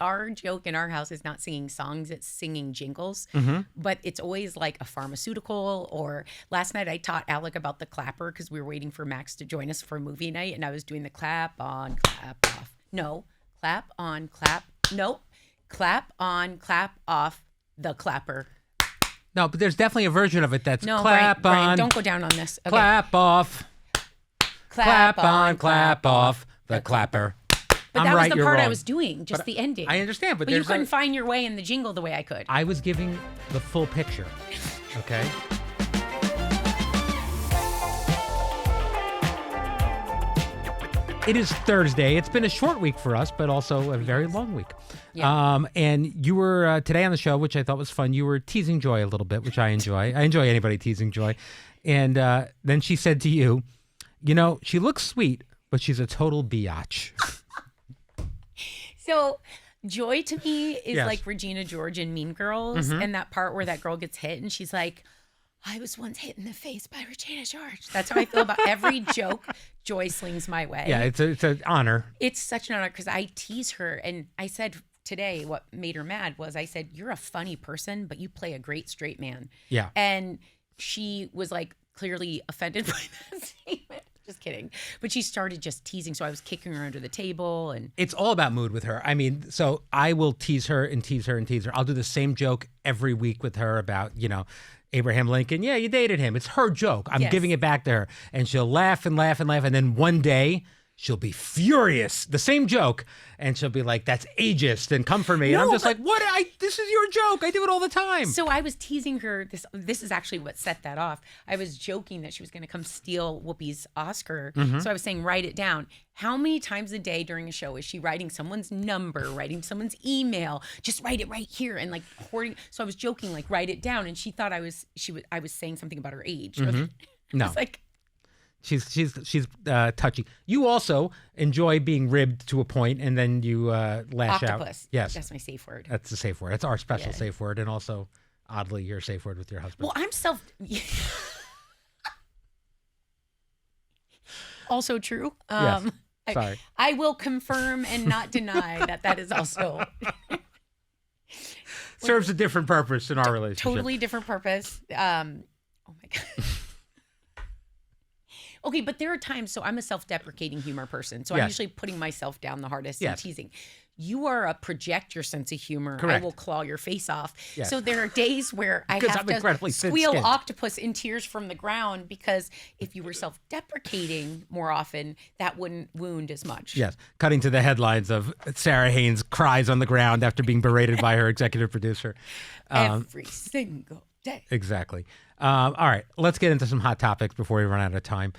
our joke in our house is not singing songs, it's singing jingles. But it's always like a pharmaceutical, or last night I taught Alec about the clapper because we were waiting for Max to join us for movie night, and I was doing the clap on, clap off. No, clap on, clap. Nope. Clap on, clap off the clapper. No, but there's definitely a version of it that's No, clap Brian, on, don't go down on this. Okay. clap off, clap on, clap off the clapper. But I'm that was right, the you're part I wrong. was doing, just the ending. I understand, but you there's couldn't find your way in the jingle the way I could. I was giving the full picture, okay? It is Thursday. It's been a short week for us, but also a very long week. Yeah. And you were today on the show, which I thought was fun. You were teasing Joy a little bit, which I enjoy. I enjoy anybody teasing Joy. And then she said to you, you know, she looks sweet, but she's a total biatch. So Joy to me is Yes. like Regina George in Mean Girls, and that part where that girl gets hit and she's like, I was once hit in the face by Regina George. That's how I feel about every joke Joy slings my way. Yeah, it's an honor. It's such an honor because I tease her. And I said today what made her mad was I said, you're a funny person, but you play a great straight man. Yeah. And she was like clearly offended by that statement. Just kidding. But she started just teasing. So I was kicking her under the table. And It's all about mood with her. I mean, so I will tease her and tease her and tease her. I'll do the same joke every week with her about, you know, Abraham Lincoln. Yeah, you dated him. It's her joke. I'm Yes. giving it back to her. And she'll laugh and laugh and laugh. And then one day she'll be furious. The same joke. And she'll be like, that's ageist and come for me. And I'm No, just but- like, what? This is your joke. I do it all the time. So I was teasing her. This is actually what set that off. I was joking that she was going to come steal Whoopi's Oscar. So I was saying, write it down. How many times a day during a show is she writing someone's number, writing someone's email? Just write it right here and like hoarding. So I was joking, like write it down, and she thought I was saying something about her age. No. It's like, She's touchy. You also enjoy being ribbed to a point, and then you lash out. octopus. Yes, That's my safe word. that's the safe word. That's our special Yeah. safe word, and also oddly your safe word with your husband. Well, I'm also true. Yes. Sorry. I will confirm and not deny that is also Serves a different purpose in our relationship. totally different purpose. Oh my God. Okay, but there are times, so I'm a self-deprecating humor person. So I'm Yes. usually putting myself down the hardest Yes. and teasing. You are a project your sense of humor. Correct. I will claw your face off. Yes. So there are days where I Because have I'm incredibly to squeal thin-skinned. octopus in tears from the ground, because if you were self-deprecating more often, that wouldn't wound as much. Yes. Cutting to the headlines of Sara Haines cries on the ground after being berated by her executive producer. Every single day. Exactly. All right, let's get into some hot topics before we run out of time.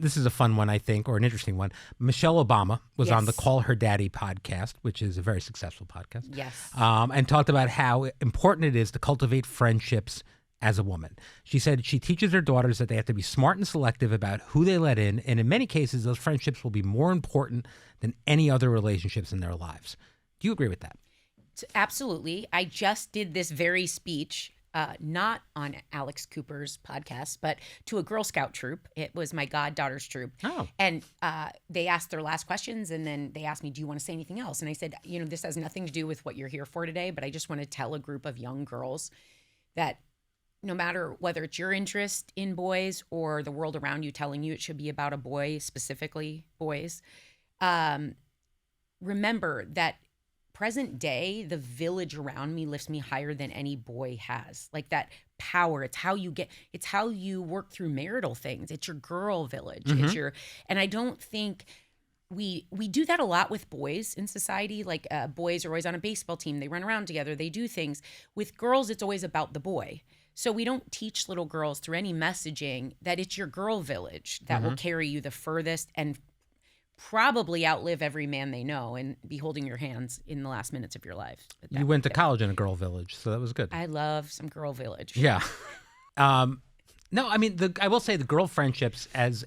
This is a fun one, I think, or an interesting one. Michelle Obama was on the Yes. Call Her Daddy podcast, which is a very successful podcast. Yes. And talked about how important it is to cultivate friendships as a woman. She said she teaches her daughters that they have to be smart and selective about who they let in, and in many cases, those friendships will be more important than any other relationships in their lives. Do you agree with that? Absolutely. I just did this very speech, not on Alex Cooper's podcast, but to a Girl Scout troop. It was my goddaughter's troop. Oh. And they asked their last questions, and then they asked me, do you want to say anything else? And I said, you know, this has nothing to do with what you're here for today, but I just want to tell a group of young girls that no matter whether it's your interest in boys or the world around you telling you it should be about a boy, specifically boys, remember that present day, the village around me lifts me higher than any boy has. Like that power. It's how you work through marital things. It's your girl village. And I don't think we do that a lot with boys in society. Like boys are always on a baseball team. They run around together. They do things. With girls, it's always about the boy. So we don't teach little girls through any messaging that it's your girl village that will carry you the furthest and probably outlive every man they know and be holding your hands in the last minutes of your life. You went to college in a girl village, so that was good. I love some girl village. Yeah. No, I mean, I will say the girl friendships as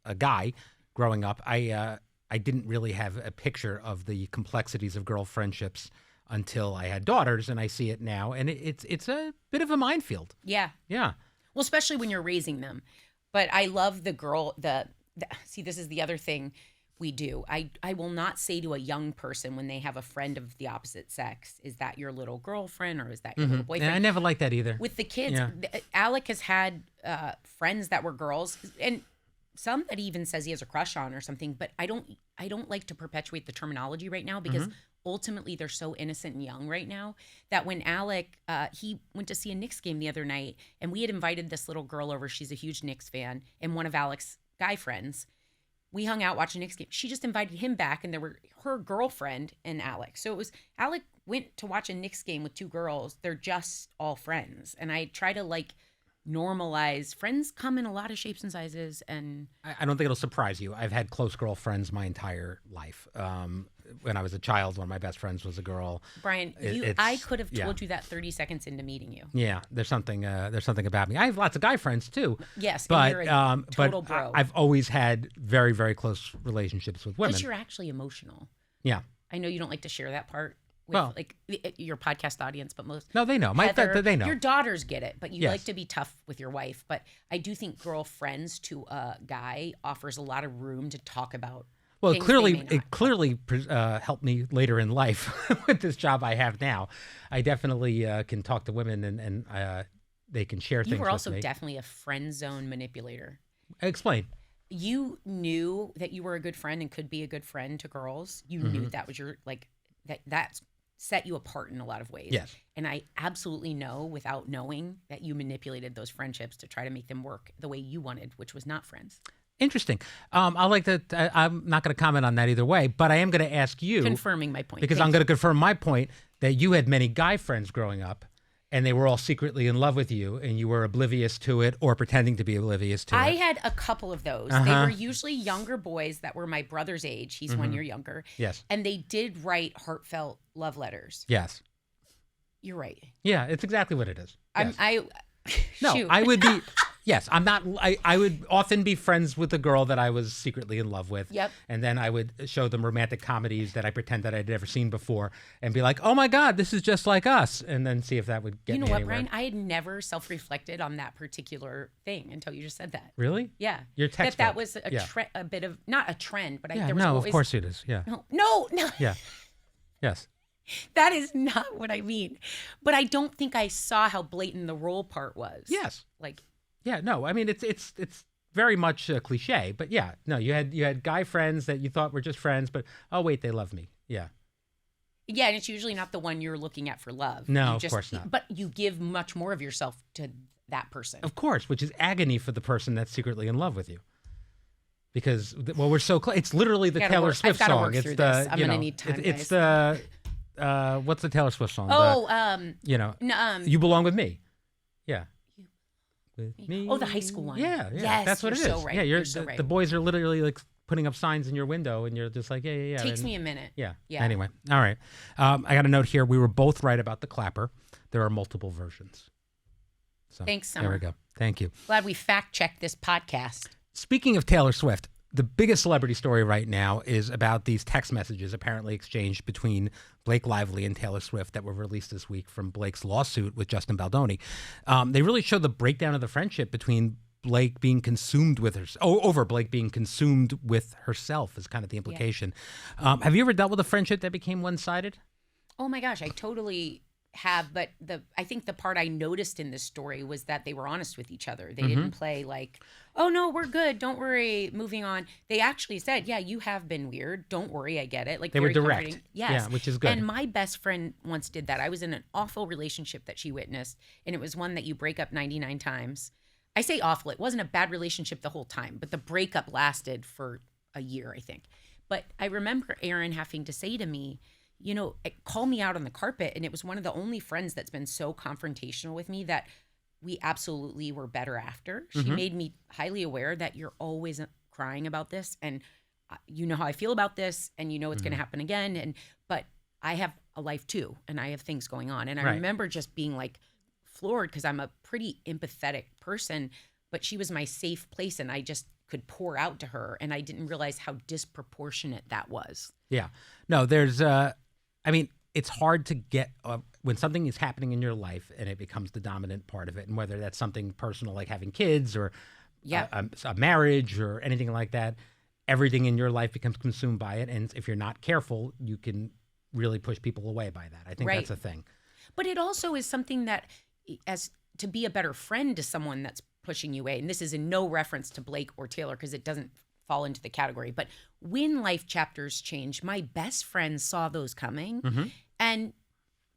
a guy growing up, I didn't really have a picture of the complexities of girl friendships until I had daughters, and I see it now, and it's a bit of a minefield. Yeah. Yeah. Well, especially when you're raising them. But I love the girl, see, this is the other thing. We do. I will not say to a young person when they have a friend of the opposite sex, is that your little girlfriend or is that your little boyfriend? Yeah, I never liked that either. With the kids, Yeah. Alec has had friends that were girls, and some that he even says he has a crush on or something. But I don't like to perpetuate the terminology right now because ultimately they're so innocent and young right now that when Alec, he went to see a Knicks game the other night, and we had invited this little girl over. She's a huge Knicks fan, and one of Alec's guy friends. We hung out watching Knicks game. She just invited him back, and there were her girlfriend and Alec. So it was Alec went to watch a Knicks game with two girls. They're just all friends, and I try to like normalize. Friends come in a lot of shapes and sizes, and I don't think it'll surprise you. I've had close girlfriends my entire life. When I was a child, one of my best friends was a girl. Brian, I could have told you that 30 seconds into meeting you. Yeah, there's something about me. I have lots of guy friends too. Yes, but and you're a total bro. I've always had very, very close relationships with women. Because you're actually emotional. Yeah. I know you don't like to share that part with like your podcast audience, but most they know. They know. Your daughters get it, but you Yes. like to be tough with your wife. But I do think girlfriends to a guy offers a lot of room to talk about. Well, things it clearly helped me later in life with this job I have now. I definitely can talk to women and they can share things with me. You were also definitely a friend zone manipulator. Explain. You knew that you were a good friend and could be a good friend to girls. You knew that was your that set you apart in a lot of ways. Yes. And I absolutely know without knowing that you manipulated those friendships to try to make them work the way you wanted, which was not friends. Interesting. I like that. I'm not going to comment on that either way, but I am going to ask you. Confirming my point. Because I'm going to confirm my point that you had many guy friends growing up and they were all secretly in love with you and you were oblivious to it or pretending to be oblivious to it. I had a couple of those. They were usually younger boys that were my brother's age. He's 1 year younger. Yes. And they did write heartfelt love letters. Yes. You're right. Yeah, it's exactly what it is. Yes. Shoot. I would be. Yes, I'm not. I would often be friends with a girl that I was secretly in love with. Yep. And then I would show them romantic comedies that I pretend that I'd never seen before, and be like, "Oh my God, this is just like us," and then see if that would get me what, anywhere. Brian? I had never self-reflected on that particular thing until you just said that. Really? Yeah. Your textbook. That was a bit of not a trend, but there was no, always, of course it is. Yeah. No. Yeah. Yes. That is not what I mean. But I don't think I saw how blatant the role part was. Yes. Like. Yeah. No. I mean, it's very much a cliche, but yeah. No, you had guy friends that you thought were just friends, but oh wait, they love me. Yeah. Yeah, and it's usually not the one you're looking at for love. No, of course not. But you give much more of yourself to that person. Of course, which is agony for the person that's secretly in love with you. Because we're so close. It's literally the Taylor Swift I've song. Work through this. I'm gonna need time. It's the what's the Taylor Swift song? Oh, You Belong with Me. Yeah. With me. Oh, the high school one. Yeah. Yes, that's what it is. So right. Yeah, you're so right. The boys are literally like putting up signs in your window, and you're just like, yeah. Takes me a minute. Yeah. Yeah. Anyway, all right. I got a note here. We were both right about the clapper. There are multiple versions. So, thanks, Summer. There we go. Thank you. Glad we fact-checked this podcast. Speaking of Taylor Swift, the biggest celebrity story right now is about these text messages apparently exchanged between Blake Lively and Taylor Swift that were released this week from Blake's lawsuit with Justin Baldoni. They really show the breakdown of the friendship between Blake being consumed with over Blake being consumed with herself is kind of the implication. Yeah. Have you ever dealt with a friendship that became one-sided? Oh my gosh, I totally have, but I think the part I noticed in this story was that they were honest with each other. They didn't play like, oh no, we're good, don't worry, moving on. They actually said, yeah, you have been weird, don't worry, I get it. Like, they were direct. Comforting. Yes. Yeah, which is good. And my best friend once did that. I was in an awful relationship that she witnessed, and it was one that you break up 99 times. I say awful, it wasn't a bad relationship the whole time, but the breakup lasted for a year, I think. But I remember Aaron having to say to me, call me out on the carpet. And it was one of the only friends that's been so confrontational with me that we absolutely were better after. She made me highly aware that you're always crying about this. And you know how I feel about this. And you know it's going to happen again. But I have a life too. And I have things going on. And I remember just being like floored because I'm a pretty empathetic person. But she was my safe place. And I just could pour out to her. And I didn't realize how disproportionate that was. Yeah. No, there's... I mean, it's hard to get when something is happening in your life and it becomes the dominant part of it. And whether that's something personal like having kids or a marriage or anything like that. everything in your life becomes consumed by it. And if you're not careful, you can really push people away by that. I think that's a thing. But it also is something that, as to be a better friend to someone that's pushing you away, and this is in no reference to Blake or Taylor because it doesn't fall into the category, but when life chapters change, my best friends saw those coming, and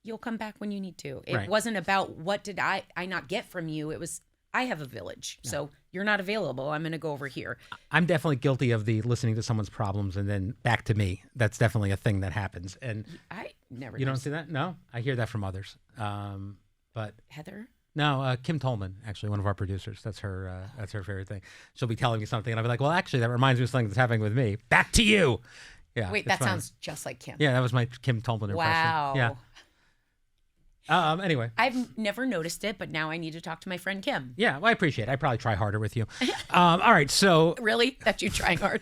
you'll come back when you need to. It wasn't about what did I not get from you. It was, I have a village, so you're not available. I'm going to go over here. I'm definitely guilty of the listening to someone's problems and then back to me. That's definitely a thing that happens. And I never. You don't see that? No, I hear that from others. But Heather. No, Kim Tolman, actually, one of our producers. That's her favorite thing. She'll be telling me something, and I'll be like, well, actually, that reminds me of something that's happening with me. Back to you. Yeah. Wait, that sounds just like Kim. Yeah, that was my Kim Tolman impression. Wow. Yeah. Anyway. I've never noticed it, but now I need to talk to my friend Kim. Yeah, well, I appreciate it. I probably try harder with you. All right, so. Really? That's you trying hard?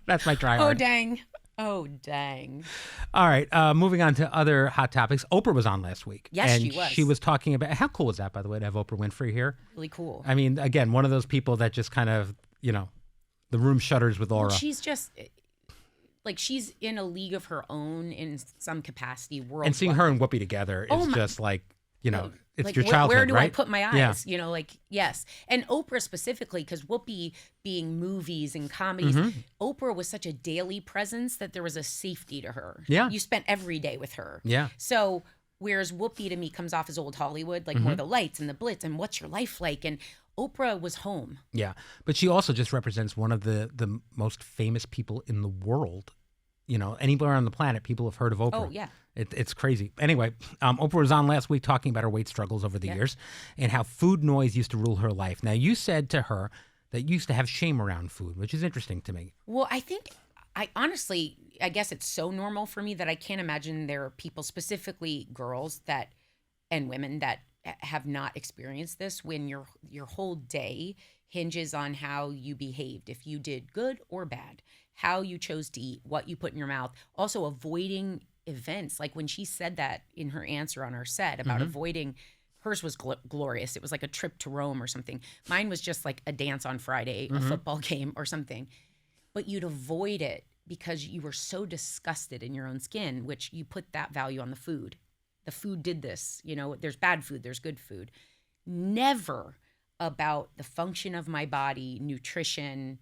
That's my try hard. Oh, dang. All right, moving on to other hot topics. Oprah was on last week. Yes, and she was. She was talking about, how cool was that, by the way, to have Oprah Winfrey here? Really cool. I mean, again, one of those people that just kind of, the room shudders with aura. Well, she's just, like, she's in a league of her own in some capacity worldwide. And seeing her and Whoopi together is just like, it's like, your childhood, where do right? I put my eyes? Yeah. Yes. And Oprah specifically, because Whoopi being movies and comedies, Oprah was such a daily presence that there was a safety to her. Yeah. You spent every day with her. Yeah. So whereas Whoopi to me comes off as old Hollywood, like more the lights and the blitz and what's your life like? And Oprah was home. Yeah. But she also just represents one of the most famous people in the world. Anywhere on the planet, people have heard of Oprah. Oh, yeah. It's crazy. Anyway, Oprah was on last week talking about her weight struggles over the years and how food noise used to rule her life. Now, you said to her that you used to have shame around food, which is interesting to me. Well, I guess it's so normal for me that I can't imagine there are people, specifically girls and women that have not experienced this, when your whole day hinges on how you behaved, if you did good or bad, how you chose to eat, what you put in your mouth, also avoiding events. Like when she said that in her answer on our set about avoiding, hers was glorious. It was like a trip to Rome or something. Mine was just like a dance on Friday, a football game or something. But you'd avoid it because you were so disgusted in your own skin, which you put that value on the food. The food did this. There's bad food, there's good food. Never about the function of my body, nutrition.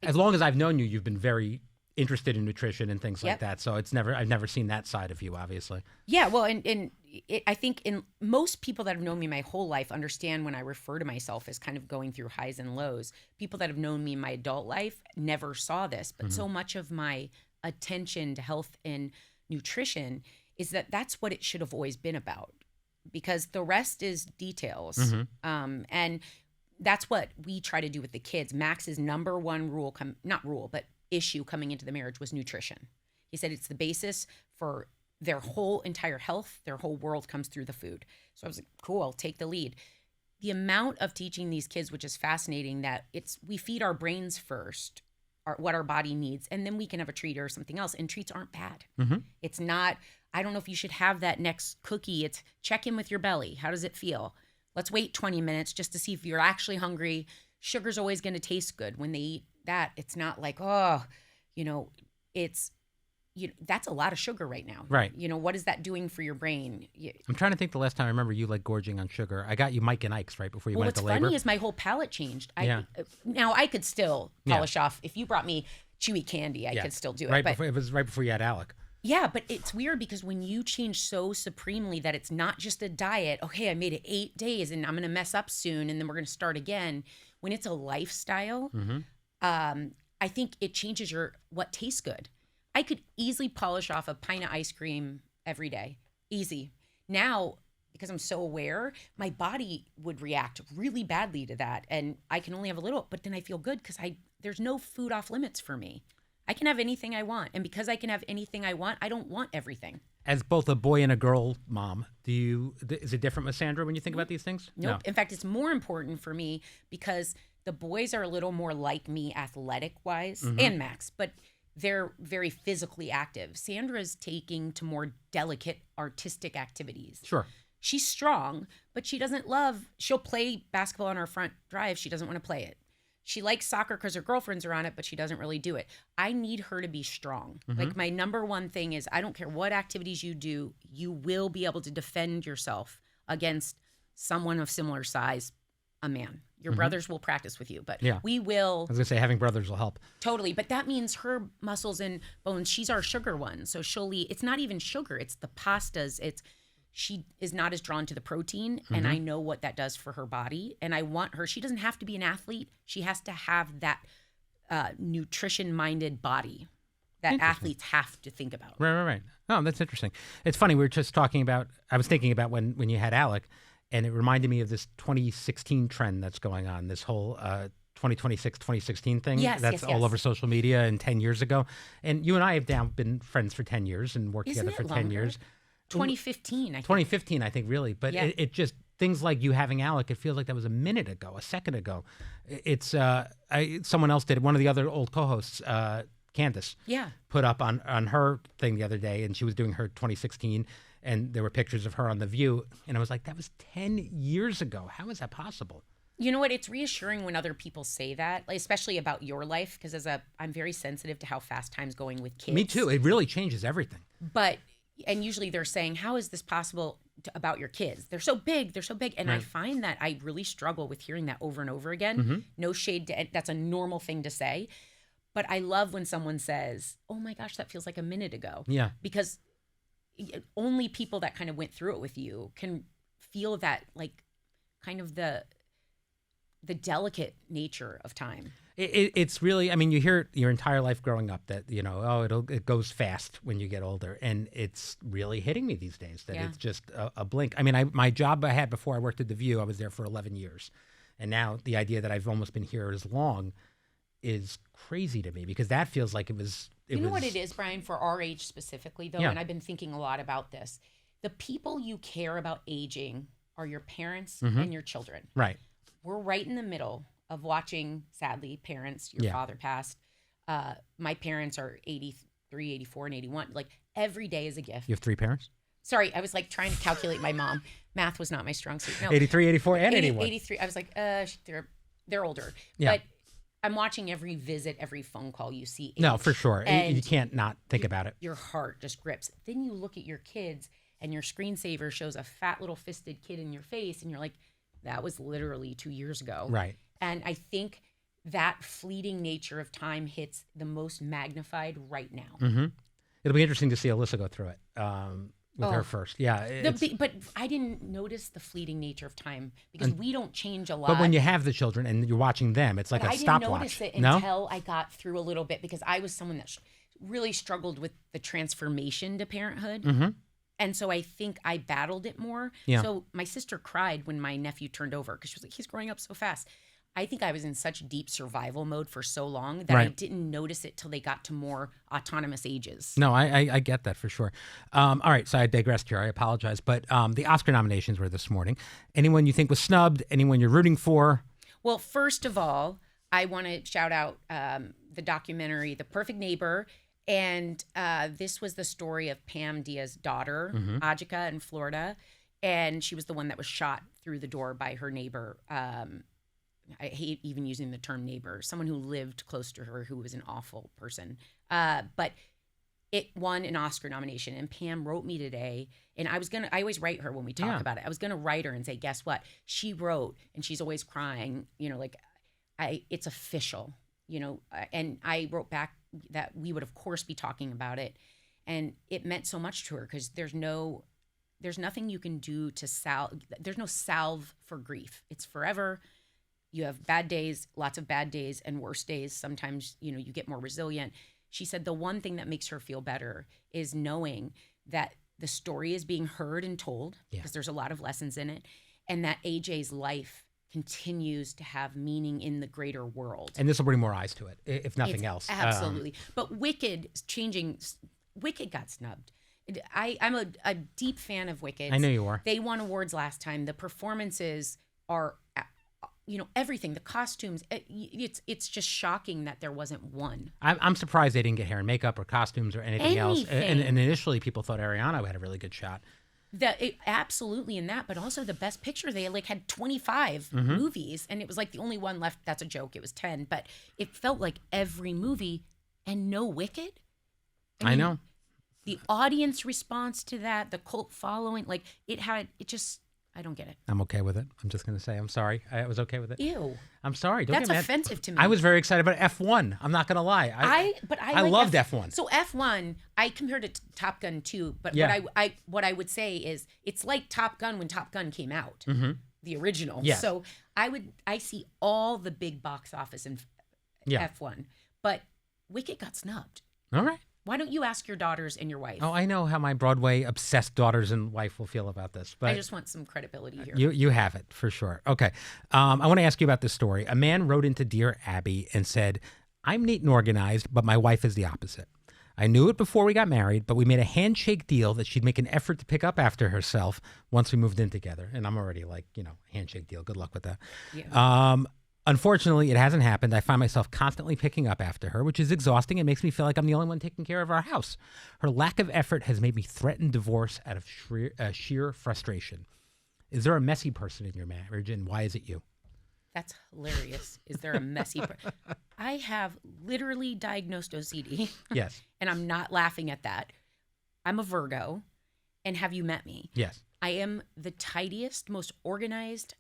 As long as I've known you, you've been very interested in nutrition and things like that. So I've never seen that side of you, obviously. Yeah, well, I think in most people that have known me my whole life understand when I refer to myself as kind of going through highs and lows. People that have known me in my adult life never saw this, but so much of my attention to health and nutrition is that's what it should have always been about, because the rest is details. And that's what we try to do with the kids. Max's number one issue coming into the marriage was nutrition. He said it's the basis for their whole entire health. Their whole world comes through the food. So I was like, cool, I'll take the lead. The amount of teaching these kids, which is fascinating, that we feed our brains first, what our body needs, and then we can have a treat or something else. And treats aren't bad. It's not, I don't know if you should have that next cookie. It's check in with your belly. How does it feel? Let's wait 20 minutes just to see if you're actually hungry. Sugar's always going to taste good. When they eat that, it's not like, that's a lot of sugar right now. Right. What is that doing for your brain? I'm trying to think the last time I remember you gorging on sugar. I got you Mike and Ike's right before you went to labor. What's funny is my whole palate changed. Now I could still polish off. If you brought me chewy candy, I could still do it. It was right before you had Alec. Yeah, but it's weird because when you change so supremely that it's not just a diet, okay, I made it 8 days and I'm going to mess up soon and then we're going to start again. When it's a lifestyle, I think it changes what tastes good. I could easily polish off a pint of ice cream every day. Easy. Now, because I'm so aware, my body would react really badly to that. And I can only have a little, but then I feel good because there's no food off limits for me. I can have anything I want. And because I can have anything I want, I don't want everything. As both a boy and a girl mom, is it different with Sandra when you think about these things? Nope. No. In fact, it's more important for me because the boys are a little more like me athletic-wise, and Max, but they're very physically active. Sandra's taking to more delicate artistic activities. Sure. She's strong, but she'll play basketball on our front drive. She doesn't want to play it. she likes soccer because her girlfriends are on it, but she doesn't really do it. I need her to be strong. Like my number one thing is I don't care what activities you do, you will be able to defend yourself against someone of similar size, a man. Your brothers will practice with you, but we will. I was going to say having brothers will help. Totally. But that means her muscles and bones, she's our sugar one. So she'll eat, it's not even sugar, it's the pastas. She is not as drawn to the protein, and I know what that does for her body. And I want her, she doesn't have to be an athlete. She has to have that nutrition-minded body that athletes have to think about. Right. Oh, that's interesting. It's funny. We were just talking about, I was thinking about when you had Alec, and it reminded me of this 2016 trend that's going on, this whole 2026, 2016 thing. That's all over social media and 10 years ago. And you and I have now been friends for 10 years and worked together for 10 years. 2015, I think. 2015, I think, really. But it just, things like you having Alec, it feels like that was a minute ago, a second ago. It's, someone else did it. One of the other old co-hosts, Candace, put up on her thing the other day, and she was doing her 2016, and there were pictures of her on The View. And I was like, that was 10 years ago. How is that possible? You know what? It's reassuring when other people say that, like, especially about your life, because I'm very sensitive to how fast time's going with kids. Me too. It really changes everything. And usually they're saying, how is this possible about your kids? They're so big. And I find that I really struggle with hearing that over and over again. No shade that's a normal thing to say. But I love when someone says, oh my gosh, that feels like a minute ago. Yeah. Because only people that kind of went through it with you can feel that, like, kind of the delicate nature of time. It's really, I mean, you hear your entire life growing up that, it goes fast when you get older. And it's really hitting me these days that it's just a blink. I mean, my job I had before I worked at The View, I was there for 11 years. And now the idea that I've almost been here as long is crazy to me, because that feels like it was. You know what it is, Brian, for our age specifically, though, and I've been thinking a lot about this. The people you care about aging are your parents and your children. Right. We're right in the middle of watching, sadly, parents, your father passed. My parents are 83, 84, and 81. Like, every day is a gift. You have 3 parents? Sorry, I was like trying to calculate my mom. Math was not my strong suit. No, 83, 84, and 81. 83. I was like, they're older. Yeah. But I'm watching every visit, every phone call you see. No, for sure. You can't not think about it. Your heart just grips. Then you look at your kids, and your screensaver shows a fat little fisted kid in your face, and you're like, that was literally 2 years ago. Right. And I think that fleeting nature of time hits the most magnified right now. It'll be interesting to see Alyssa go through it with her first. Yeah. But I didn't notice the fleeting nature of time because we don't change a lot. But when you have the children and you're watching them, it's like a stopwatch. I didn't notice it until I got through a little bit, because I was someone that really struggled with the transformation to parenthood. And so I think I battled it more. Yeah. So my sister cried when my nephew turned over because she was like, he's growing up so fast. I think I was in such deep survival mode for so long that I didn't notice it till they got to more autonomous ages. No, I get that for sure. All right, so I digressed here. I apologize. But the Oscar nominations were this morning. Anyone you think was snubbed? Anyone you're rooting for? Well, first of all, I want to shout out the documentary, The Perfect Neighbor. And this was the story of Pam Diaz's daughter, Ajika, in Florida. And she was the one that was shot through the door by her neighbor. I hate even using the term neighbor, someone who lived close to her, who was an awful person. But it won an Oscar nomination. And Pam wrote me today, and I always write her when we talk about it. I was going to write her and say, guess what? She wrote, and she's always crying, it's official, and I wrote back that we would of course be talking about it. And it meant so much to her because there's nothing you can do to there's no salve for grief. It's forever. You have bad days, lots of bad days, and worse days. Sometimes, you get more resilient. She said the one thing that makes her feel better is knowing that the story is being heard and told, because there's a lot of lessons in it, and that AJ's life continues to have meaning in the greater world. And this will bring more eyes to it, if nothing else. Absolutely. But Wicked got snubbed. I'm a deep fan of Wicked. I know you are. They won awards last time. The performances are everything, the costumes, it's just shocking that there wasn't one. I'm surprised they didn't get hair and makeup or costumes or anything else. And initially people thought Ariana had a really good shot. Absolutely in that, but also the best picture. They like had 25 movies, and it was like the only one left. That's a joke. It was 10, but it felt like every movie, and no Wicked. I know. The audience response to that, the cult following, like I don't get it. I'm okay with it. I'm just going to say I'm sorry. I was okay with it. Ew. I'm sorry. Don't That's get mad. offensive to me. I was very excited about F1. I'm not going to lie. I like loved F1. So F1, I compared it to Top Gun 2, but what I would say is it's like Top Gun when Top Gun came out, the original. Yes. So I see all the big box office in F1, but Wicked got snubbed. All right. Why don't you ask your daughters and your wife? Oh, I know how my Broadway-obsessed daughters and wife will feel about this. But I just want some credibility here. You have it, for sure. Okay. I want to ask you about this story. A man wrote into Dear Abby and said, I'm neat and organized, but my wife is the opposite. I knew it before we got married, but we made a handshake deal that she'd make an effort to pick up after herself once we moved in together. And I'm already like, handshake deal. Good luck with that. Yeah. Unfortunately, it hasn't happened. I find myself constantly picking up after her, which is exhausting and makes me feel like I'm the only one taking care of our house. Her lack of effort has made me threaten divorce out of sheer frustration. Is there a messy person in your marriage, and why is it you? That's hilarious. Is there a messy person? I have literally diagnosed OCD. Yes. And I'm not laughing at that. I'm a Virgo. And have you met me? Yes. I am the tidiest, most organized.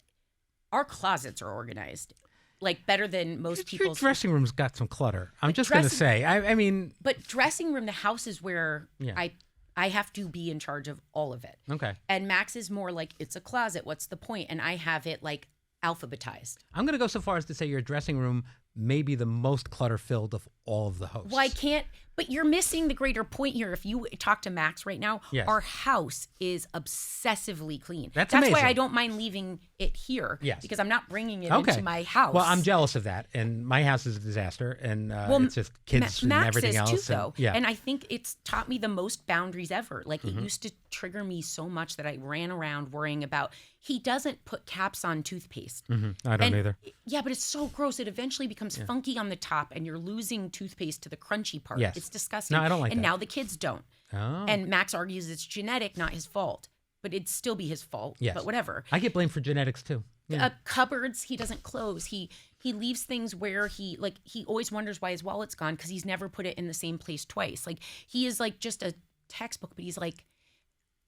Our closets are organized. Like better than most people's. Your dressing room's got some clutter. I'm just going to say. I mean. But dressing room, the house is where I have to be in charge of all of it. Okay. And Max is more like, it's a closet. What's the point? And I have it like alphabetized. I'm going to go so far as to say your dressing room may be the most clutter-filled of all of the hosts. Well, I can't. But you're missing the greater point here. If you talk to Max right now, our house is obsessively clean. That's amazing. Why I don't mind leaving it here. Yes. Because I'm not bringing it into my house. Well, I'm jealous of that. And my house is a disaster. And it's just kids and everything else. Max is too, though. Yeah. And I think it's taught me the most boundaries ever. Like, it used to trigger me so much that I ran around worrying about, he doesn't put caps on toothpaste. I don't either. Yeah, but it's so gross. It eventually becomes funky on the top, and you're losing toothpaste to the crunchy part. Yes. It's disgusting. No, I don't like and that. now the kids don't. Oh. And Max argues it's genetic, not his fault. But it'd still be his fault. Yes. But whatever. I get blamed for genetics, too. Yeah. Cupboards, he doesn't close. He leaves things where he always wonders why his wallet's gone because he's never put it in the same place twice. Like, he is like just a textbook, but he's like,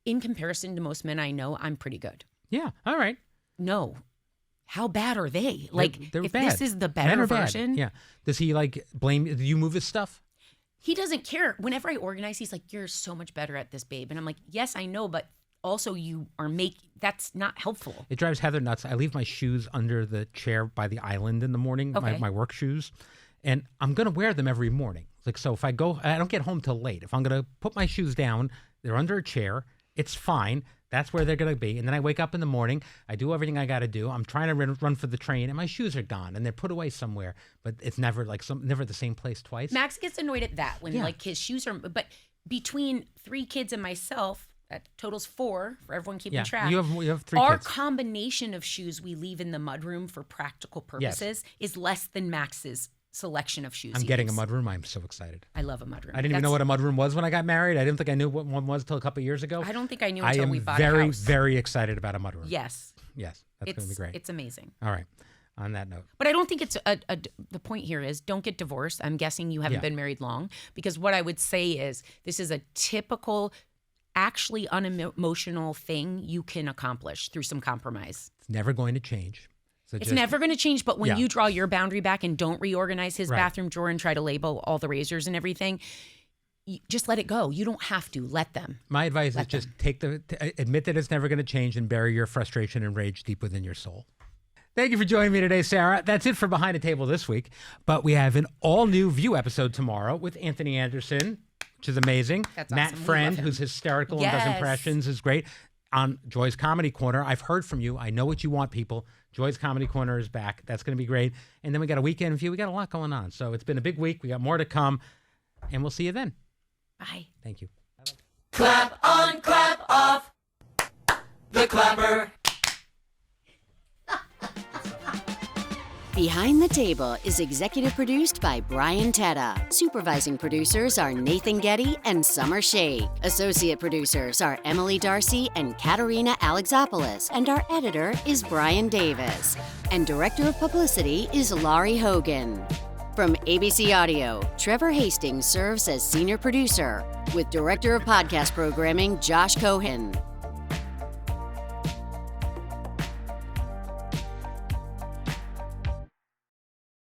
in comparison to most men I know, I'm pretty good. Yeah. All right. No. How bad are they? Like, they're if bad. this is the better version. Yeah. Does he blame? Do you move his stuff? He doesn't care. Whenever I organize, he's like, you're so much better at this, babe. And I'm like, yes, I know, but also you are that's not helpful. It drives Heather nuts. I leave my shoes under the chair by the island in the morning, my work shoes, and I'm going to wear them every morning. Like, so if I don't get home till late. If I'm going to put my shoes down, they're under a chair. It's fine. That's where they're going to be. And then I wake up in the morning. I do everything I got to do. I'm trying to run for the train, and my shoes are gone, and they're put away somewhere. But it's never never the same place twice. Max gets annoyed at that when his shoes are. But between 3 kids and myself, that totals 4 for everyone keeping track. You have 3 Our kids. combination of shoes we leave in the mudroom for practical purposes is less than Max's selection of shoes. I'm getting a mudroom. I'm so excited. I love a mudroom. I didn't even know what a mudroom was when I got married. I didn't think I knew what one was till a couple of years ago. I don't think I knew until we bought a house. I am very excited about a mudroom. Yes. Yes, that's going to be great. It's amazing. All right. On that note. But I don't think it's the point here is don't get divorced. I'm guessing you haven't been married long, because what I would say is this is a typical, actually unemotional thing you can accomplish through some compromise. It's never going to change. So it's never going to change, but when you draw your boundary back and don't reorganize his bathroom drawer and try to label all the razors and everything, just let it go. You don't have to. Let them. My advice is just admit that it's never going to change and bury your frustration and rage deep within your soul. Thank you for joining me today, Sarah. That's it for Behind the Table this week, but we have an all-new View episode tomorrow with Anthony Anderson, which is amazing. That's Matt awesome. Friend, who's hysterical and does impressions, is great. On Joy's Comedy Corner, I've heard from you. I know what you want, people. Joy's Comedy Corner is back. That's going to be great. And then we got a weekend view. We got a lot going on. So it's been a big week. We got more to come. And we'll see you then. Bye. Thank you. Clap on, clap off. The clapper. Behind the Table is executive produced by Brian Teta. Supervising producers are Nathan Getty and Summer Shake. Associate producers are Emily Darcy and Katerina Alexopoulos. And our editor is Brian Davis. And director of publicity is Laurie Hogan. From ABC Audio, Trevor Hastings serves as senior producer, with director of podcast programming Josh Cohen.